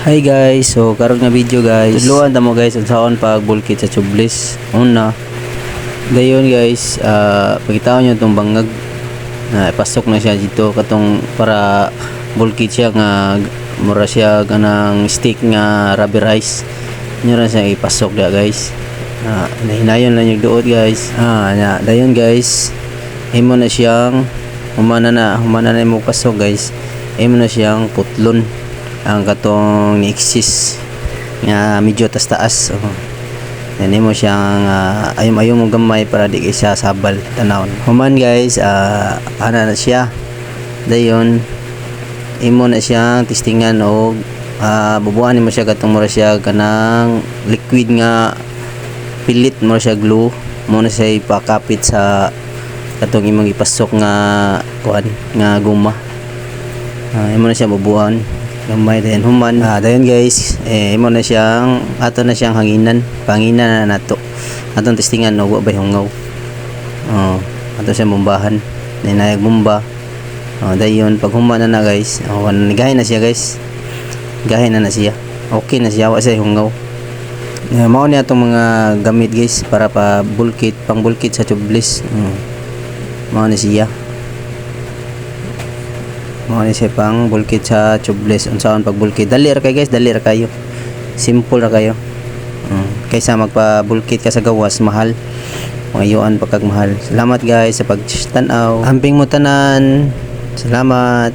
Hi guys, so karon nga video guys. Tudloan ta mo guys unsaon pag bulkit sa tubeless. Una. Dayon guys, pakitaon niyo tong bangag. Ipasok na siya dito katong para bulkit siya nga mura siya ganang stick nga rubber rice. Nyo ra siya ipasok dia guys. Nahinayon lang yung duot guys. Dayon guys. Imo na siyang humana na mo pasok guys. Imo na siyang putlon ang katong ni-exist nga medyo taas yan mo siyang ayom mo gamay para di kay siya sabal tanawon human guys. Ana na siya dayon imo na siyang testingan og bubuan mo siya katong mura siya kanang liquid nga pilit mo siya glue mo na siya ipakapit sa katong imong ipasok nga kuan nga guma. Imo na siya bubuan gamay din human. Dayon guys, imo na siyang ato na siyang panginan na nato atong testingan no wa bay hungaw. Ato siya bombahan ninayag bomba. Dayon pag human na guys, gahin na siya guys, gahin na siya, okay na siya wa siya hungaw. Mao ni atong mga gamit guys para pa bulkit pang bulkit sa tubeless. Mao ni siya pang bulkit sa tubeless. Unsaon pag bulkit, dali ra kay guys, dali ra kayo, simple ra kayo. Kaysa magpa bulkit ka sa gawas mahal, pangayuan pagkag mahal. Salamat guys sa pagtan-aw, amping mo tanan, salamat.